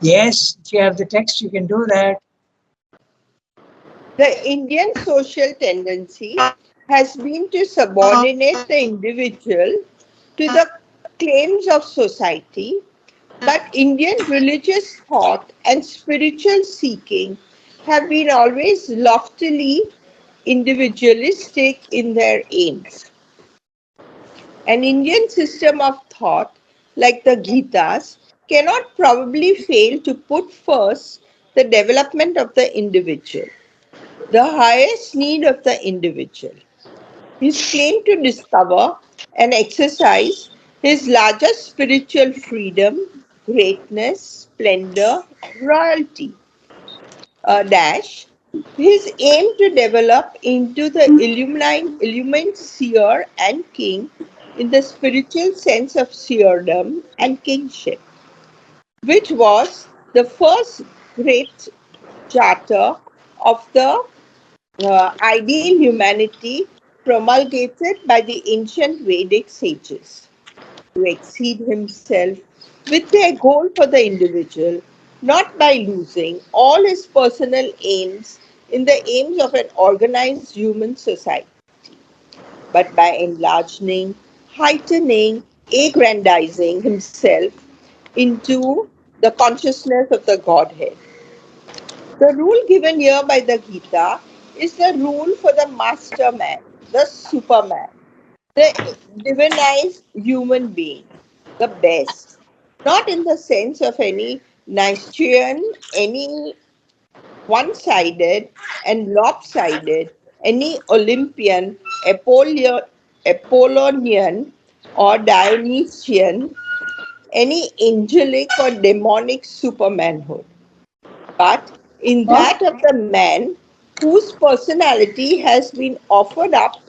Yes, if you have the text, you can do that. The Indian social tendency has been to subordinate the individual to the claims of society, but Indian religious thought and spiritual seeking have been always loftily individualistic in their aims. An Indian system of thought, like the Gitas, cannot probably fail to put first the development of the individual, the highest need of the individual. His claim to discover and exercise his largest spiritual freedom, greatness, splendor, royalty. Dash, his aim to develop into the illumined seer and king in the spiritual sense of seerdom and kingship, which was the first great charter of the ideal humanity promulgated by the ancient Vedic sages to exceed himself with their goal for the individual, not by losing all his personal aims in the aims of an organized human society, but by enlarging, heightening, aggrandizing himself into the consciousness of the Godhead. The rule given here by the Gita is the rule for the master man, the superman, the divinized human being, the best. Not in the sense of any Nietzschean, any one sided and lopsided, any Olympian, Apollonian, or Dionysian, any angelic or demonic supermanhood, but in that of the man whose personality has been offered up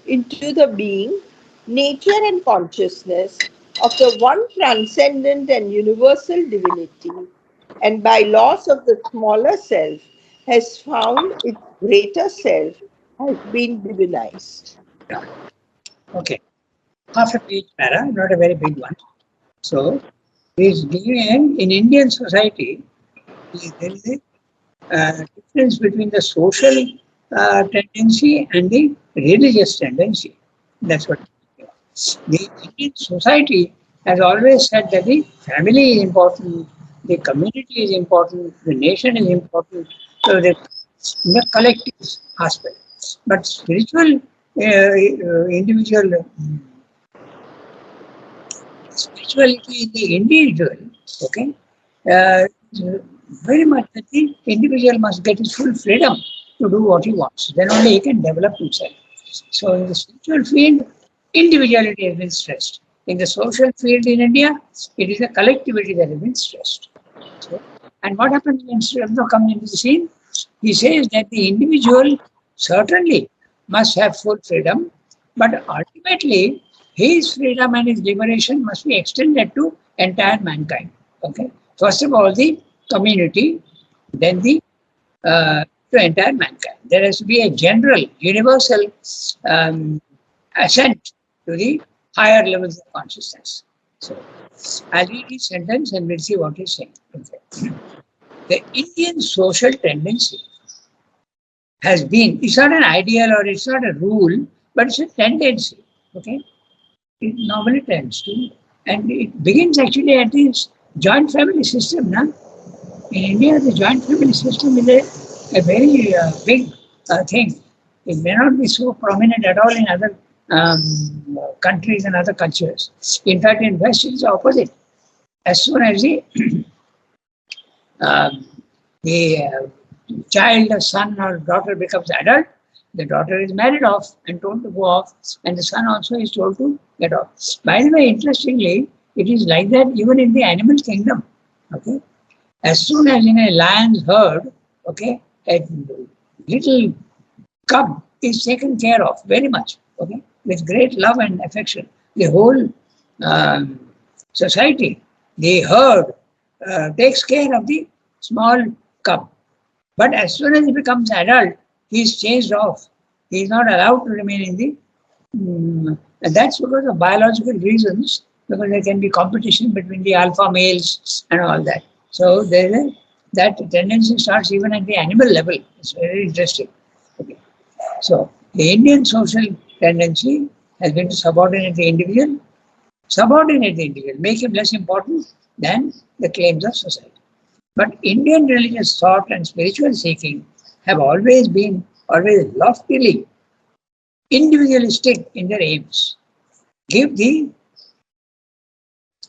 into the being, nature, and consciousness of the one transcendent and universal divinity, and by loss of the smaller self, has found its greater self has been divinized. Yeah. Okay. Half a page para, not a very big one. So, is given in Indian society, there is a difference between the social tendency and the religious tendency. That's what the Indian society has always said that the family is important, the community is important, the nation is important, so the collective aspect. But spiritual individual spirituality in the individual, okay, uh, very much that the individual must get his full freedom to do what he wants. Then only he can develop himself. So in the spiritual field, individuality has been stressed. In the social field in India, it is the collectivity that has been stressed. So, and what happens when Sri Aurobindo comes into the scene? He says that the individual certainly must have full freedom, but ultimately his freedom and his liberation must be extended to entire mankind. Okay. First of all, the community, then the to entire mankind. There has to be a general, universal um, ascent to the higher levels of consciousness. So, I'll read his sentence and we'll see what he's saying. Okay. The Indian social tendency has been, it's not an ideal or it's not a rule, but it's a tendency. Okay. It normally tends to, and it begins actually at this joint family system. Na? In India, the joint family system is a very big thing. It may not be so prominent at all in other countries and other cultures. In fact, in West, it's the opposite. As soon as um, the child, a son or daughter becomes adult, the daughter is married off and told to go off, and the son also is told to get off. By the way, interestingly, it is like that even in the animal kingdom. Okay, as soon as in a lion's herd, okay, a little cub is taken care of very much, okay, with great love and affection. The whole um, society, the herd, takes care of the small cub. But as soon as he becomes adult, he is chased off. He is not allowed to remain in the. And that's because of biological reasons, because there can be competition between the alpha males and all that. So that tendency starts even at the animal level. It's very interesting. Okay. So the Indian social tendency has been to subordinate the individual, make him less important than the claims of society. But Indian religious thought and spiritual seeking have always loftily individualistic in their aims. Give the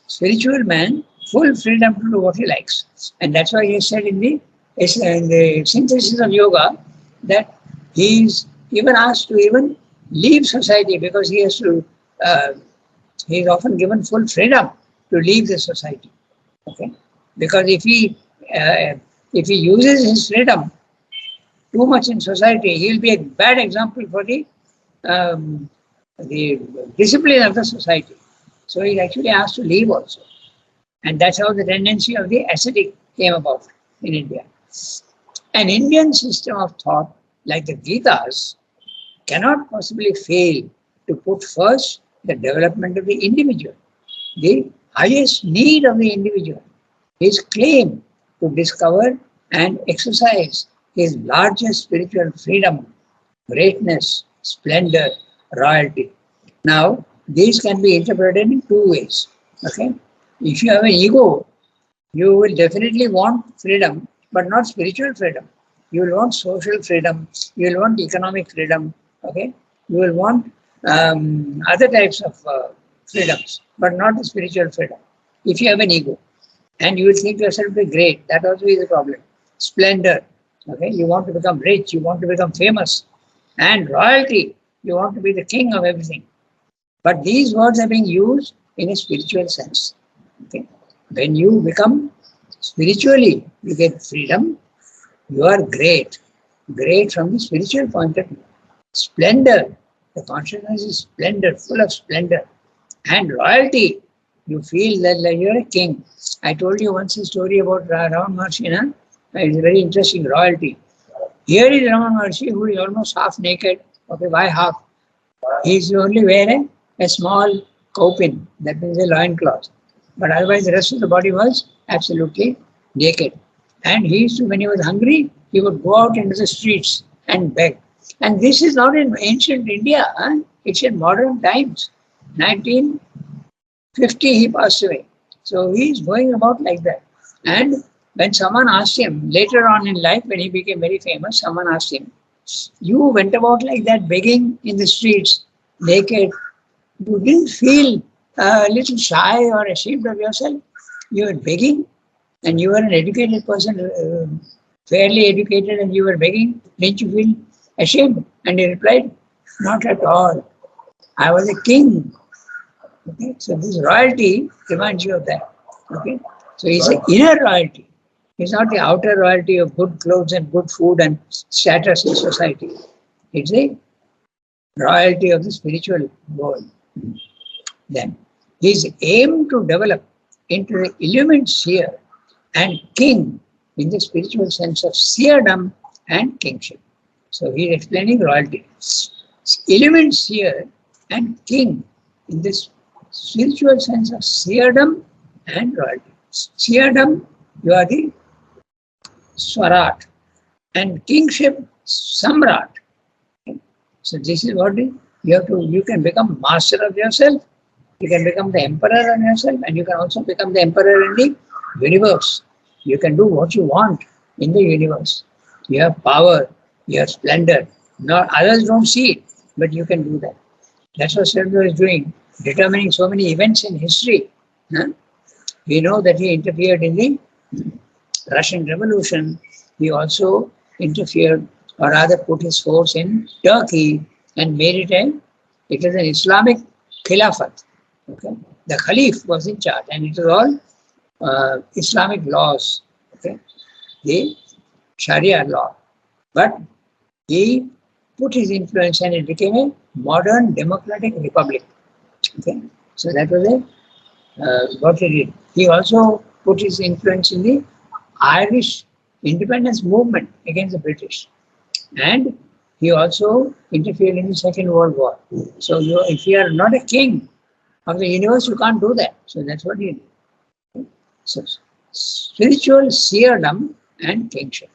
spiritual man full freedom to do what he likes. And that's why he said in the synthesis of yoga that he is even asked to even leave society because uh, he is often given full freedom to leave the society. Okay, because uh, if he uses his freedom too much in society, he will be a bad example for um, the discipline of the society. So he actually asked to leave also. And that's how the tendency of the ascetic came about in India. An Indian system of thought, like the Gitas, cannot possibly fail to put first the development of the individual, the highest need of the individual, his claim to discover and exercise his largest spiritual freedom, greatness, splendor, royalty. Now, these can be interpreted in two ways. Okay, if you have an ego, you will definitely want freedom, but not spiritual freedom. You will want social freedom. You will want economic freedom. Okay, you will want other types of freedoms, but not the spiritual freedom. If you have an ego, and you will think yourself to be great, that also is a problem. Splendor. Okay, you want to become rich. You want to become famous, and royalty. You want to be the king of everything. But these words are being used in a spiritual sense. Okay? When you become spiritually, you get freedom, you are great. Great from the spiritual point of view. Splendor, the consciousness is splendor, full of splendor. And royalty, you feel that like you're a king. I told you once a story about Raman Maharshi. It's very interesting, royalty. Here is Raman Maharshi who is almost half naked. Okay, why half? He is only wearing a small copin, that means a loincloth. But otherwise, the rest of the body was absolutely naked. And he used to, when he was hungry, he would go out into the streets and beg. And this is not in ancient India, it's in modern times. 1950, he passed away. So he is going about like that. And when someone asked him, later on in life, when he became very famous, someone asked him, you went about like that, begging in the streets, naked. You didn't feel a little shy or ashamed of yourself. You were begging, and you were an educated person, fairly educated, and you were begging. Didn't you feel ashamed? And he replied, not at all. I was a king. Okay, so this royalty reminds you of that. Okay, so it's an inner royalty. It's not the outer royalty of good clothes and good food and status in society. It's the royalty of the spiritual world. Then his aim to develop into the illumined seer and king in the spiritual sense of seerdom and kingship. So he is explaining royalty. Illumined seer and king in this spiritual sense of seerdom and royalty. Seerdom, you are the Swarat, and kingship, Samrat. So this is what you can become master of yourself, you can become the emperor of yourself, and you can also become the emperor in the universe. You can do what you want in the universe. You have power, you have splendor. Not others don't see it, but you can do that. That's what Sridhar is doing, determining so many events in history. We know that he interfered in the Russian Revolution. He also interfered, or rather put his force in Turkey and made it was an Islamic Khilafat. Okay? The Khalif was in charge, and it was all Islamic laws, okay? The Sharia law. But he put his influence and it became a modern democratic republic. Okay? So that was what he did. He also put his influence in the Irish independence movement against the British. And he also interfered in the Second World War. So if you are not a king of the universe, you can't do that. So that's what he did. So spiritual seerdom and kingship,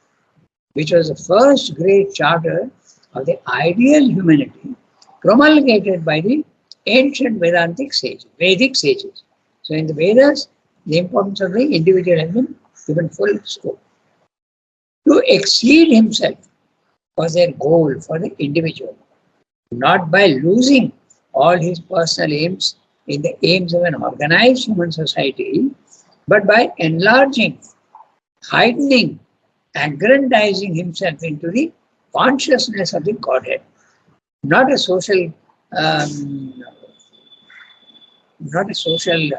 which was the first great charter of the ideal humanity promulgated by the ancient Vedic sages. So in the Vedas, the importance of the individual has been given full scope. To exceed himself was their goal for the individual, not by losing all his personal aims in the aims of an organized human society, but by enlarging, heightening, aggrandizing himself into the consciousness of the Godhead. Not a social, not a social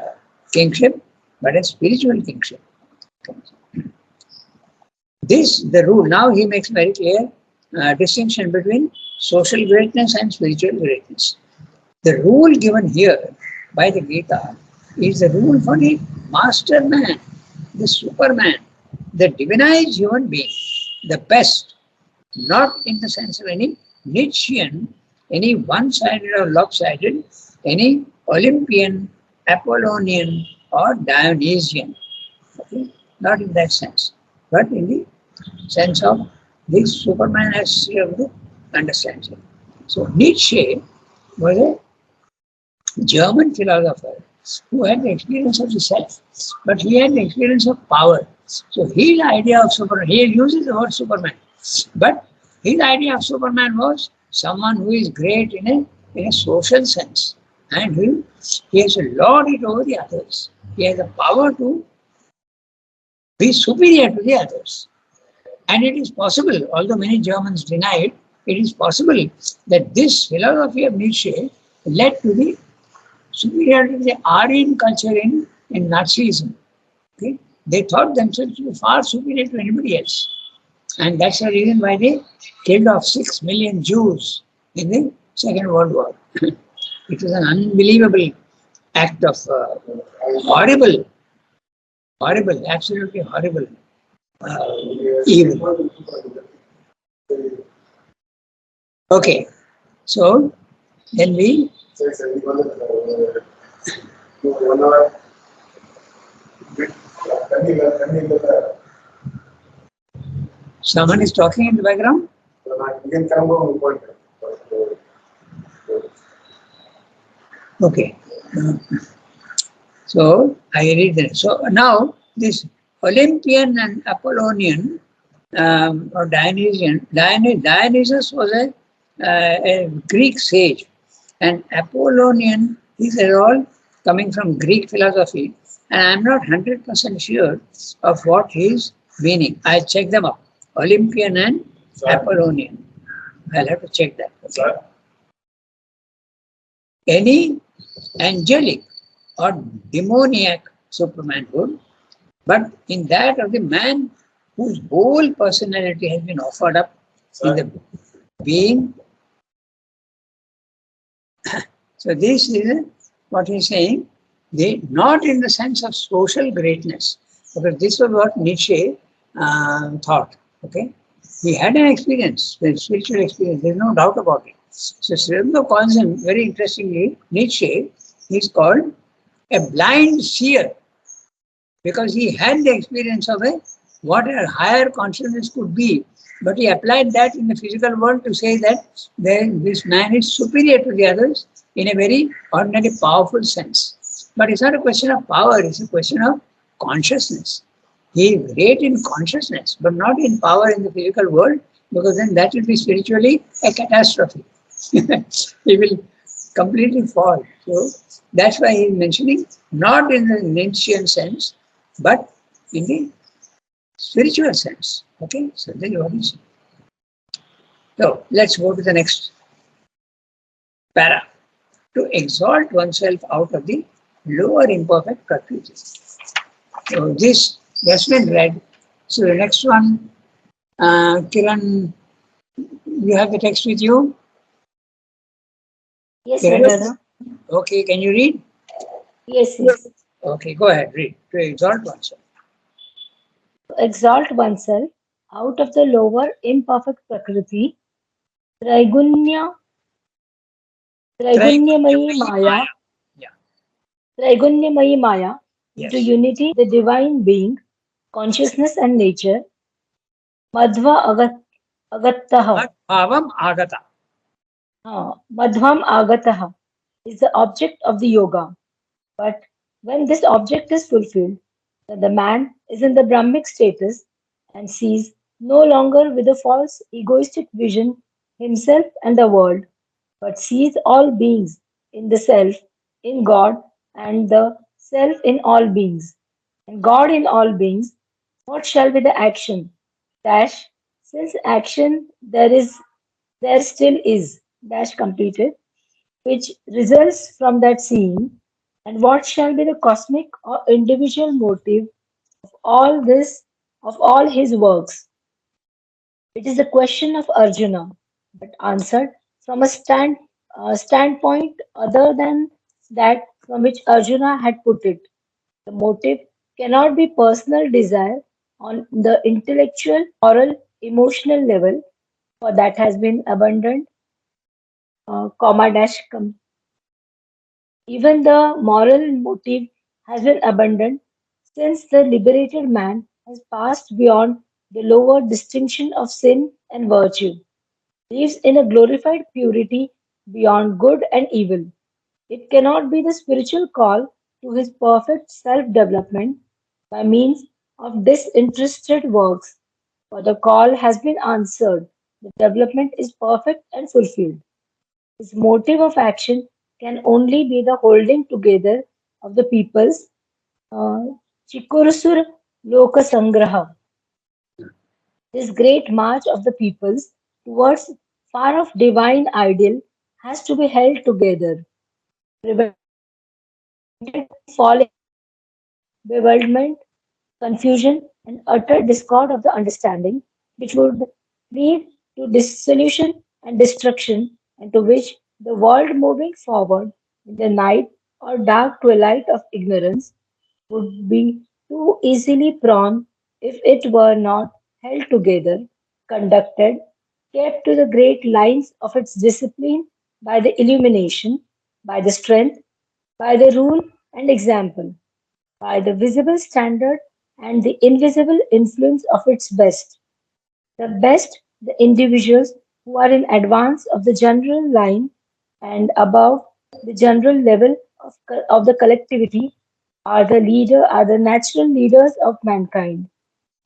kingship, but a spiritual kingship. This, the rule, now he makes very clear distinction between social greatness and spiritual greatness. The rule given here by the Gita is the rule for the master man, the superman, the divinized human being, the best, not in the sense of any Nietzschean, any one-sided or lopsided, any Olympian, Apollonian or Dionysian. Okay? Not in that sense, but in the sense of this Superman as you have to understand it. So Nietzsche was a German philosopher who had the experience of the self, but he had the experience of power. So his idea of Superman, he uses the word Superman, but his idea of Superman was someone who is great in a social sense, and he has to lord it over the others. He has the power to be superior to the others. And it is possible, although many Germans deny it is possible that this philosophy of Nietzsche led to the superiority of the Aryan culture in Nazism. Okay? They thought themselves to be far superior to anybody else. And that's the reason why they killed off 6 million Jews in the Second World War. It was an unbelievable act of horrible, absolutely horrible evil. Okay, so then we. Someone is talking in the background? Okay. So I read that. So now this Olympian and Apollonian or Dionysus was a Greek sage, and Apollonian, these are all coming from Greek philosophy, and I'm not 100% sure of what his meaning. I'll check them up. Olympian and Apollonian. I'll have to check that. Okay. Any angelic or demoniac supermanhood, but in that of the man whose whole personality has been offered up in the being. So this is what he's saying, not in the sense of social greatness, because this was what Nietzsche thought. Okay, he had an experience, the spiritual experience. There's no doubt about it. So Sri Aurobindo calls him, very interestingly, Nietzsche, he's called a blind seer, because he had the experience of what a higher consciousness could be, but he applied that in the physical world to say that this man is superior to the others in a very ordinary, powerful sense. But it's not a question of power, it's a question of consciousness. He is great in consciousness, but not in power in the physical world, because then that will be spiritually a catastrophe. He will completely fall. So that's why he is mentioning not in the Nietzschean sense, but in the spiritual sense. Okay, so this is what he said. So let's go to the next para. To exalt oneself out of the lower imperfect prakriti. So this has been read. So the next one, Kiran, you have the text with you? Yes, Kiran? brother. Okay, can you read? Yes, yes. Okay, go ahead, read. To exalt oneself. Exalt oneself out of the lower imperfect prakriti, Traigunya, Traigunyamayi Maya, Yeah. Traigunyamayi Maya, Yes. into unity, the divine being, consciousness and nature. Madhva agattaha, Madbhavam agata. madhvam agataha is the object of the yoga. But when this object is fulfilled, then the man is in the Brahmic status and sees no longer with a false egoistic vision himself and the world, but sees all beings in the self, in God, and the self in all beings, and God in all beings. What shall be the action? Dash, since action there still is, dash completed, which results from that seeing, and what shall be the cosmic or individual motive of all this, of all his works? It is the question of Arjuna, but answered from a standpoint other than that from which Arjuna had put it. The motive cannot be personal desire on the intellectual, moral, emotional level, for that has been abandoned, comma dash even the moral motive has been abandoned since the liberated man has passed beyond the lower distinction of sin and virtue, lives in a glorified purity beyond good and evil. It cannot be the spiritual call to his perfect self development by means of disinterested works, for the call has been answered. The development is perfect and fulfilled. His motive of action can only be the holding together of the peoples. uh, Chikurusur Loka Sangraha, this great march of the peoples towards far off divine ideal has to be held together, prevented from falling bewilderment, confusion, and utter discord of the understanding, which would lead to dissolution and destruction, and to which the world moving forward in the night or dark twilight of ignorance would be too easily prone if it were not held together, conducted, kept to the great lines of its discipline by the illumination, by the strength, by the rule and example, by the visible standard and the invisible influence of its best. The best, the individuals who are in advance of the general line and above the general level of the collectivity are the natural leaders of mankind.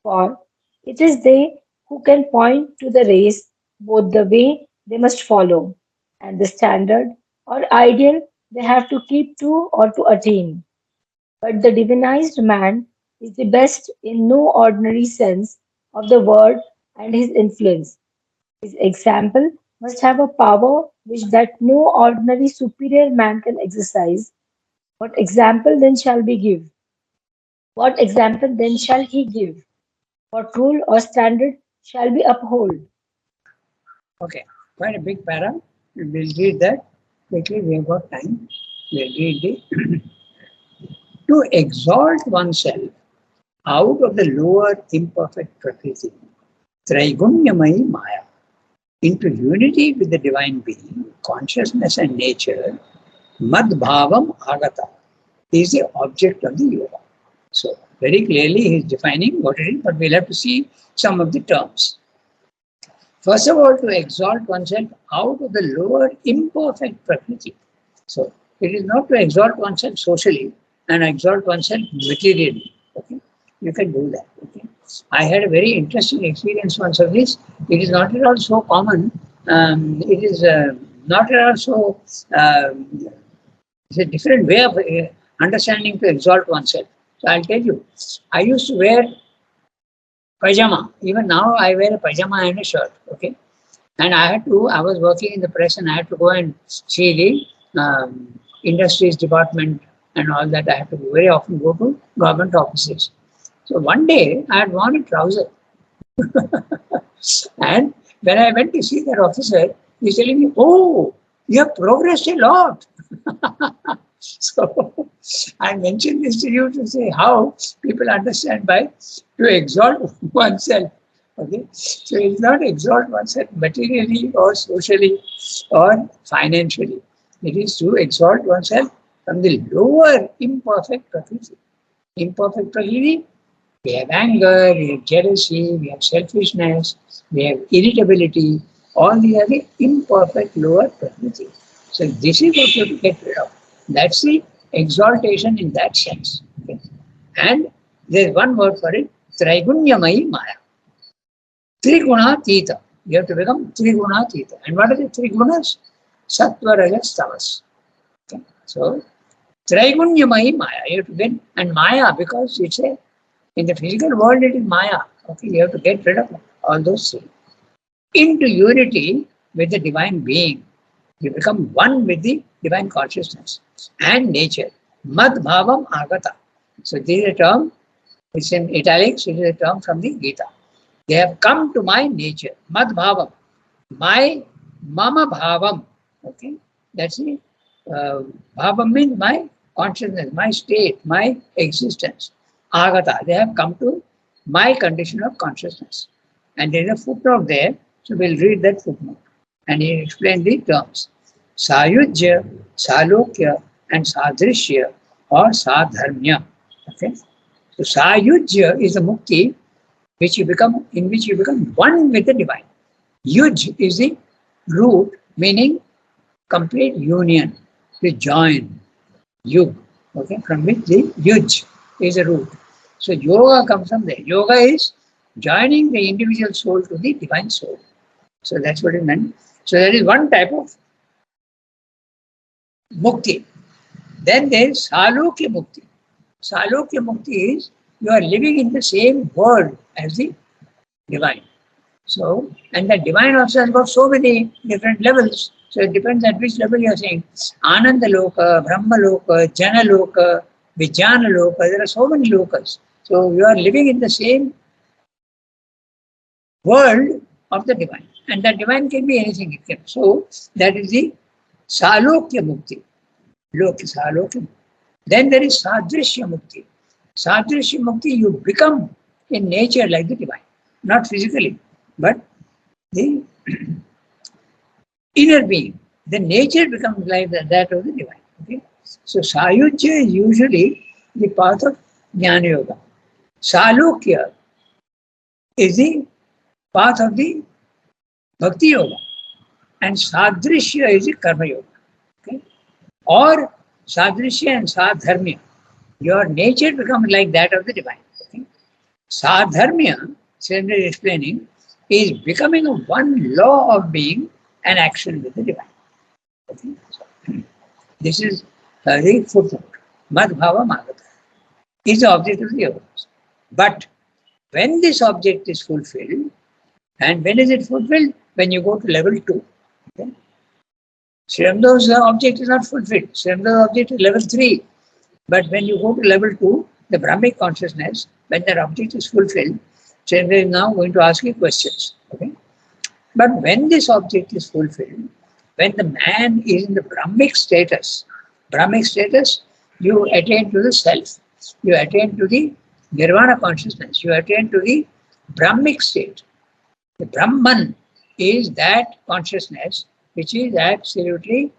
For it is they who can point to the race both the way they must follow and the standard or ideal they have to keep to or to attain. But the divinized man is the best in no ordinary sense of the word, and his influence, his example must have a power which that no ordinary superior man can exercise. What example then shall we give? What example then shall he give? What rule or standard shall we uphold? Okay, quite a big para. We'll read that quickly. We have got time. We'll read the to exalt oneself out of the lower imperfect prakriti, Traigunyamai Maya, into unity with the divine being, consciousness and nature, Madbhavam Agata is the object of the yoga. So, very clearly he is defining what it is, but we'll have to see some of the terms. First of all, to exalt oneself out of the lower imperfect prakriti. So, it is not to exalt oneself socially and exalt oneself materially. Okay, you can do that. Okay, I had a very interesting experience once of this. It is not at all so common. It is not at all so. It's a different way of understanding to exalt oneself. So I'll tell you. I used to wear pajama. Even now, I wear a pajama and a shirt. Okay, and I was working in the press and I had to go and see the industries department and all that. I had to very often go to government offices. So one day I had worn a trouser. And when I went to see that officer, he's telling me, "Oh, you have progressed a lot." So I mentioned this to you to say how people understand by to exalt oneself. Okay, so it's not exalt oneself materially or socially or financially. It is to exalt oneself from the lower imperfect prakriti. Imperfect prakriti, We have anger, we have jealousy, we have selfishness, we have irritability. All these are the imperfect lower prakriti. So this is what you have to get rid of. That's the exaltation in that sense. Okay. And there's one word for it, Traigunyamai Maya. Triguna Tita. You have to become Triguna Tita. And what are the three gunas? Sattva, Rajas, Tamas. Okay. So Traigunyamai Maya. You have to get, and Maya, because it's a, in the physical world it is Maya. Okay, you have to get rid of all those things. Into unity with the divine being. You become one with the divine consciousness and nature. Mad bhavam agata. So this is a term, it's in italics, it is a term from the Gita. They have come to my nature. Mad bhavam. My mama bhavam. Okay, that's it. Bhavam means my consciousness, my state, my existence. Agata. They have come to my condition of consciousness. And there is a footnote there, so we'll read that footnote. And he explained the terms. Sayujya, Salokya, and Sadrishya or Sadharmya. Okay? So Sayujya is the mukti which you become, in which you become one with the divine. Yuj is the root, meaning complete union, the join. Yug. Okay, from which the yuj is a root. So yoga comes from there. Yoga is joining the individual soul to the divine soul. So that's what it meant. So there is one type of mukti. Then there is salokya mukti. Salokya mukti is you are living in the same world as the divine. So, and the divine also has got so many different levels. So it depends at which level you are saying. Ananda Loka, Brahma Loka, Jana Loka, Vijnana Loka. There are so many lokas. So you are living in the same world of the divine. And the divine can be anything it can. So that is the Salokya Mukti. Salokya. Then there is Sadrishya Mukti. Sadrishya Mukti, you become in nature like the divine. Not physically, but the inner being. The nature becomes like that of the divine. Okay? So Sayujya is usually the path of Jnana Yoga. Salokya is the path of the Bhakti Yoga. And Sadrishya is the Karma Yoga. Okay? Or Sadrishya and Sadharmya. Your nature becomes like that of the divine. Okay? Sadharmya, Sendra is explaining, is becoming a one law of being and action with the divine. Okay? So, this is the footnote. Mad bhava magata is the object of the yogas. But when this object is fulfilled, and when is it fulfilled? When you go to level 2. Okay? Srimdo's object is not fulfilled. Srimdo's object is level 3. But when you go to level 2, the Brahmic consciousness, when that object is fulfilled, Srimdo is now going to ask you questions. Okay? But when this object is fulfilled, when the man is in the Brahmic status, you attain to the self, you attain to the Nirvana consciousness, you attain to the Brahmic state. The Brahman is that consciousness which is absolutely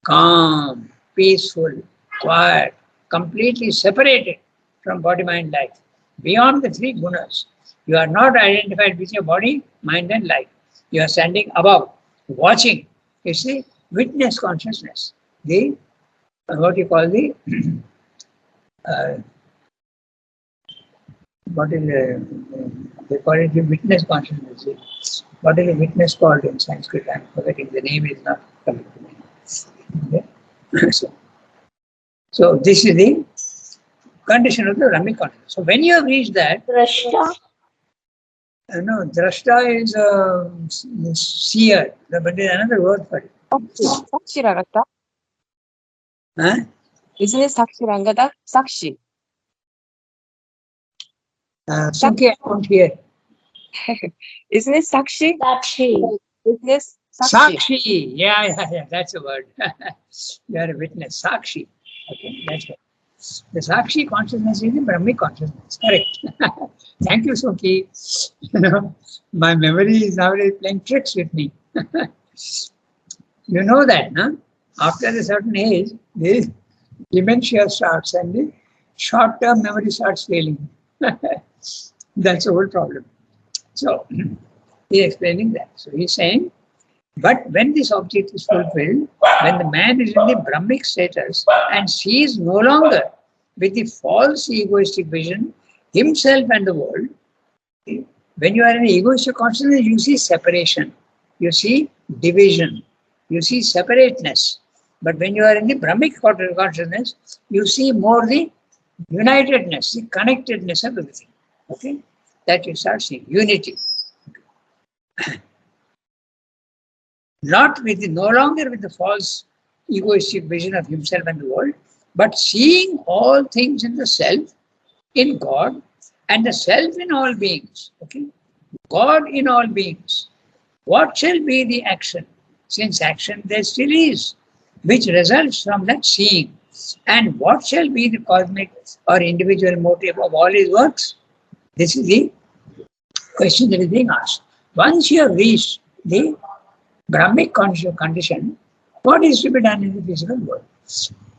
calm, peaceful, quiet, completely separated from body, mind, life. Beyond the three gunas, you are not identified with your body, mind and life. You are standing above, watching. It's the witness consciousness. The, what you call the, what is they call it the witness consciousness. What is the witness called in Sanskrit? I'm forgetting, the name is not coming to me. Okay? So this is the condition of the Brahmic consciousness. So when you have reached that, Drashta. no, drashta is seer, but there is another word for it. Sakshi Rangata. Huh? Isn't it Sakshi Rangata? Sakshi. Sunki, I won't hear. Isn't it Sakshi? Sakshi. Isn't it Sakshi? Sakshi. Yeah, that's a word. You are a witness. Sakshi. Okay, that's right. The Sakshi consciousness is the Brahmic consciousness. Correct. Thank you, Sunki. You know, my memory is nowadays playing tricks with me. You know that, no? After a certain age, the dementia starts and the short-term memory starts failing. That's the whole problem. So he's explaining that. So he's saying, but when this object is fulfilled, when the man is in the Brahmic status and sees no longer with the false egoistic vision himself and the world, when you are in egoistic consciousness, you see separation, you see division, you see separateness. But when you are in the Brahmic consciousness, you see more the unitedness, the connectedness of everything. Okay? That you start seeing. Unity. Not with the, no longer with the false egoistic vision of himself and the world, but seeing all things in the self, in God, and the self in all beings. Okay? God in all beings. What shall be the action? Since action there still is, which results from that seeing. And what shall be the cosmic or individual motive of all his works? This is the question that is being asked. Once you have reached the Brahmic condition, what is to be done in the physical world?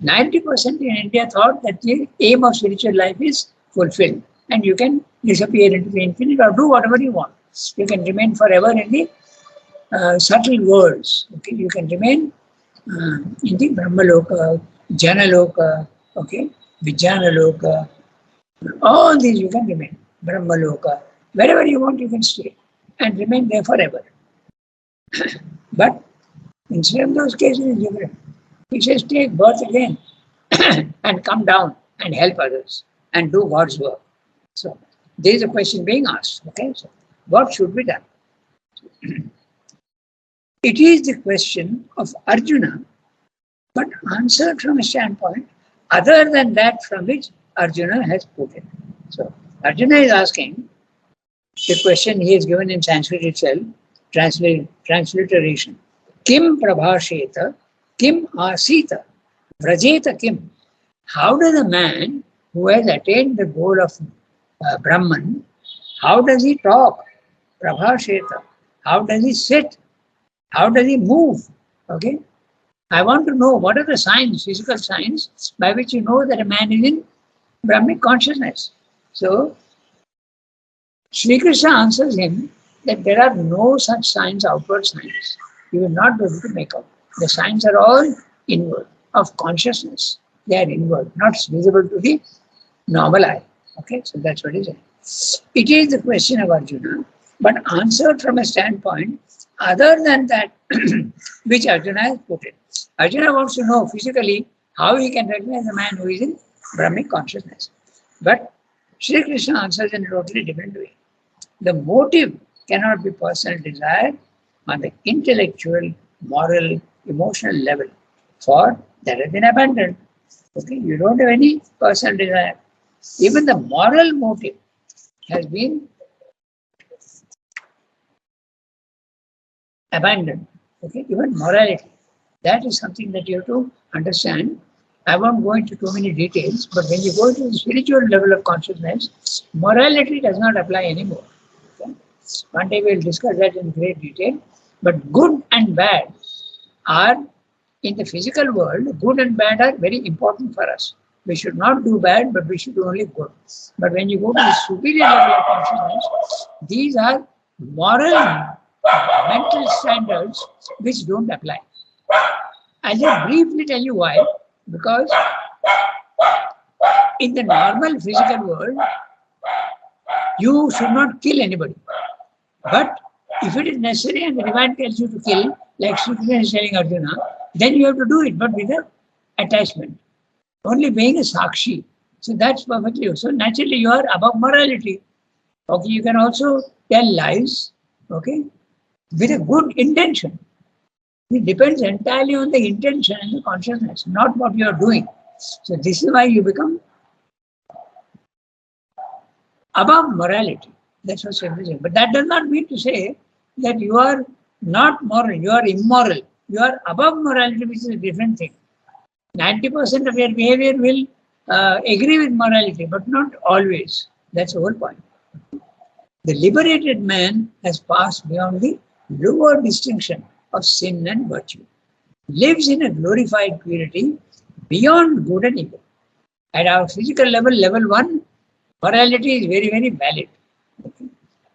90% in India thought that the aim of spiritual life is fulfilled and you can disappear into the infinite or do whatever you want. You can remain forever in the subtle worlds. Okay, you can remain in the Brahmaloka, Janaloka, okay, Vijnanaloka, all these you can remain. Brahmaloka, wherever you want you can stay and remain there forever. But instead of those cases is different. He says take birth again and come down and help others and do God's work. So there is a question being asked. Okay, so what should be done? It is the question of Arjuna, but answered from a standpoint other than that from which Arjuna has put it. So Arjuna is asking the question he has given in Sanskrit itself, transliteration. Kim prabhasheta, kim asita, vrajeta kim. How does a man who has attained the goal of Brahman, how does he talk? Prabhasheta. How does he sit? How does he move? Okay. I want to know what are the signs, physical signs, by which you know that a man is in Brahmic consciousness. So, Sri Krishna answers him that there are no such signs, outward signs. You will not be able to make out. The signs are all inward, of consciousness. They are inward, not visible to the normal eye. Okay, so that's what he said. It is the question of Arjuna, but answered from a standpoint other than that which Arjuna has put it. Arjuna wants to know physically how he can recognize a man who is in Brahmic consciousness. But Sri Krishna answers in a totally different way. The motive cannot be personal desire on the intellectual, moral, emotional level, for that has been abandoned. Okay, you don't have any personal desire. Even the moral motive has been abandoned. Okay, even morality. That is something that you have to understand. I won't go into too many details, but when you go to the spiritual level of consciousness, morality does not apply anymore. Okay? One day we will discuss that in great detail. But good and bad are, in the physical world, good and bad are very important for us. We should not do bad, but we should do only good. But when you go to the superior level of consciousness, these are moral, mental standards which don't apply. I'll just briefly tell you why. Because in the normal physical world, you should not kill anybody. But if it is necessary and the divine tells you to kill, like Sri Krishna is telling Arjuna, then you have to do it, but with an attachment. Only being a sakshi. So that's perfectly. So naturally you are above morality. Okay, you can also tell lies, okay, with a good intention. It depends entirely on the intention and the consciousness, not what you are doing. So this is why you become above morality. That's what Sri Krishna. But that does not mean to say that you are not moral, you are immoral. You are above morality, which is a different thing. 90% of your behavior will agree with morality, but not always. That's the whole point. The liberated man has passed beyond the lower distinction of sin and virtue, lives in a glorified purity beyond good and evil. At our physical level, level 1, Morality is very, very valid. Okay.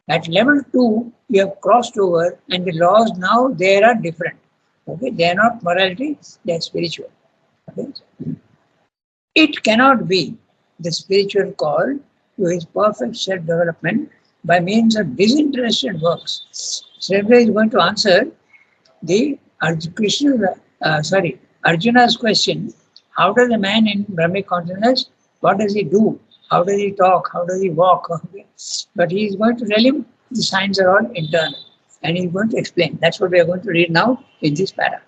At level 2, you have crossed over, and the laws now they are different. Okay, they are not morality, they are spiritual. Okay. It cannot be the spiritual call to his perfect self-development by means of disinterested works. Srivya is going to answer the Arjuna's question. How does a man in Brahmic consciousness, what does he do? How does he talk? How does he walk? Okay. But he is going to tell him the signs are all internal. And he is going to explain. That's what we are going to read now in this para.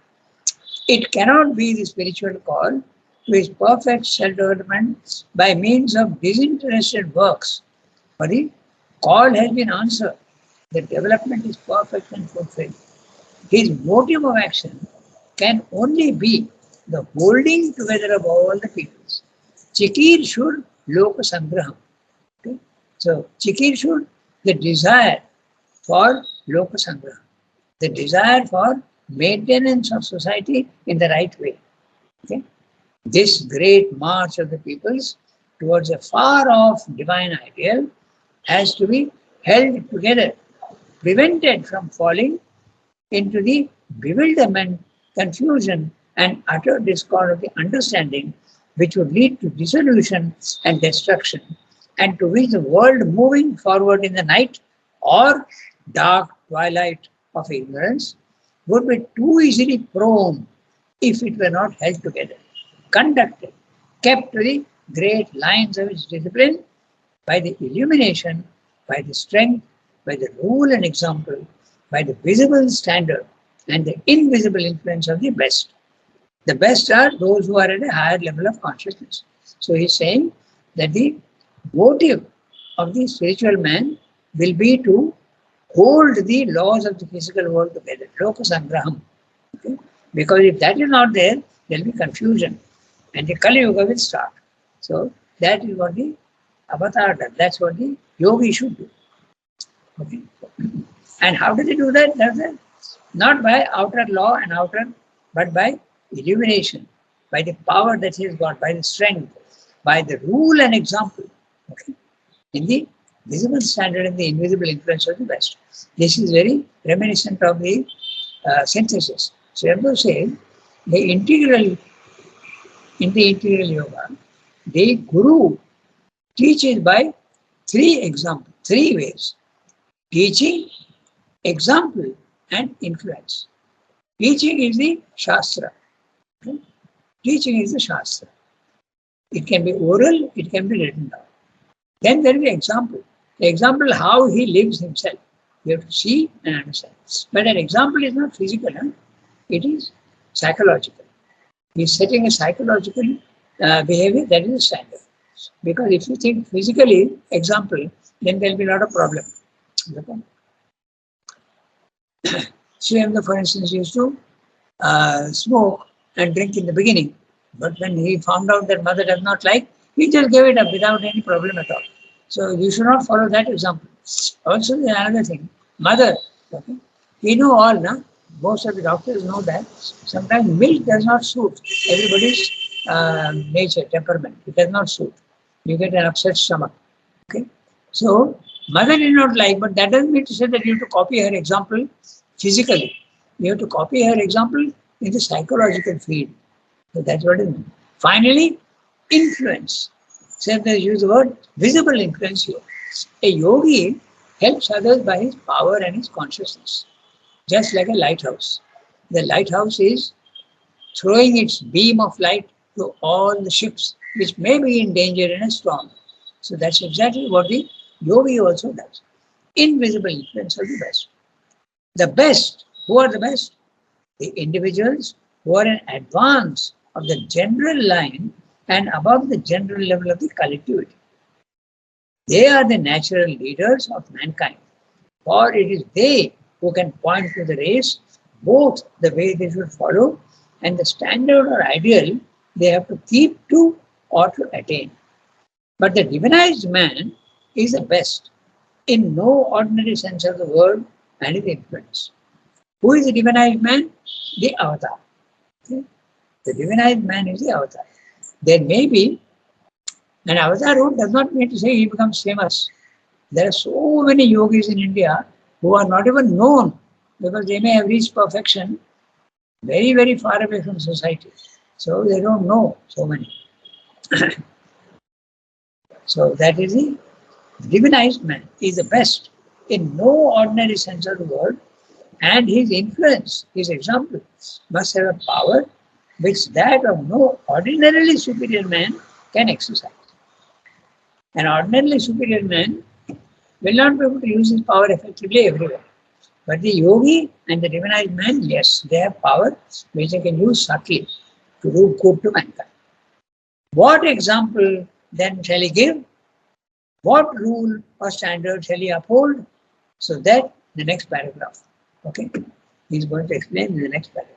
It cannot be the spiritual call to his perfect self-development by means of disinterested works. For the call has been answered. The development is perfect and fulfilled. His motive of action can only be the holding together of all the peoples. Chikir Shur Loka Sangraham. Okay? So, Chikir Shur, the desire for Loka Sangraham, the desire for maintenance of society in the right way. Okay? This great march of the peoples towards a far off divine ideal has to be held together, prevented from falling into the bewilderment, confusion, and utter discord of the understanding, which would lead to dissolution and destruction, and to which the world moving forward in the night or dark twilight of ignorance would be too easily prone if it were not held together, conducted, kept to the great lines of its discipline by the illumination, by the strength, by the rule and example, by the visible standard and the invisible influence of the best. The best are those who are at a higher level of consciousness. So he's saying that the motive of the spiritual man will be to hold the laws of the physical world together, Loka Sangraham. Okay? Because if that is not there, there will be confusion and the Kali Yuga will start. So that is what the avatar does. That's what the yogi should do. Okay. And how do they do that? Not by outer law and outer, but by illumination, by the power that he has got, by the strength, by the rule and example. Okay. In the visible standard and the invisible influence of the West. This is very reminiscent of the synthesis. So Erdo says the integral in the integral yoga, the guru teaches by three ways: teaching, example, and influence. Teaching is the Shastra. Okay? Teaching is the Shastra. It can be oral, it can be written down. Then there is the example. The example how he lives himself. You have to see and understand. But an example is not physical, it is psychological. He is setting a psychological behavior that is a standard. Because if you think physically, example, then there will be a lot of problem. Okay? Sriyamda, for instance, used to smoke and drink in the beginning. But when he found out that mother does not like, he just gave it up without any problem at all. So you should not follow that example. Also, there is another thing. Mother, okay? We know all, no? Most of the doctors know that. Sometimes milk does not suit everybody's nature, temperament. It does not suit. You get an upset stomach. Okay? So, mother did not like, but that doesn't mean to say that you have to copy her example physically. You have to copy her example in the psychological field. So that's what it means. Finally, influence. So they use the word visible influence here. A yogi helps others by his power and his consciousness. Just like a lighthouse. The lighthouse is throwing its beam of light to all the ships which may be in danger in a storm. So that's exactly what the yogi also does. Invisible influence of the best. The best, who are the best? The individuals who are in advance of the general line and above the general level of the collectivity. They are the natural leaders of mankind. For it is they who can point to the race, both the way they should follow and the standard or ideal they have to keep to or to attain. But the divinized man is the best in no ordinary sense of the word and his influence. Who is the divinized man? The avatar. Okay? The divinized man is the avatar. There may be And Avatarhood does not mean to say he becomes famous. There are so many yogis in India who are not even known because they may have reached perfection very, very far away from society. So they don't know so many. So that is the divinized man. He is the best in no ordinary sense of the word, and his influence, his example, must have a power which that of no ordinarily superior man can exercise. An ordinarily superior man will not be able to use his power effectively everywhere. But the yogi and the divinized man, yes, they have power which they can use subtly to do good to mankind. What example then shall he give? What rule or standard shall he uphold? So that the next paragraph. Okay, he's going to explain in the next paragraph.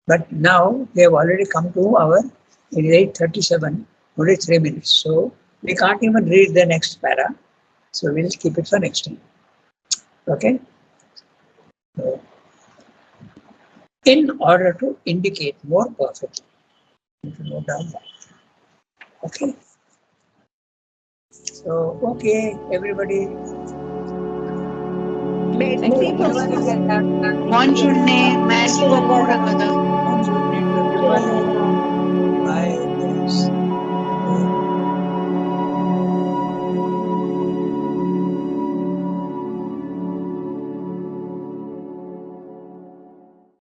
But now we have already come to our, it is 8:37, only 3 minutes. So we can't even read the next para. So we'll keep it for next time. Okay. So, in order to indicate more perfectly, you can note down that. Okay. So, okay, everybody. Merci beaucoup. Buon giorno, merci beaucoup, Rangada. Bonjour to everyone.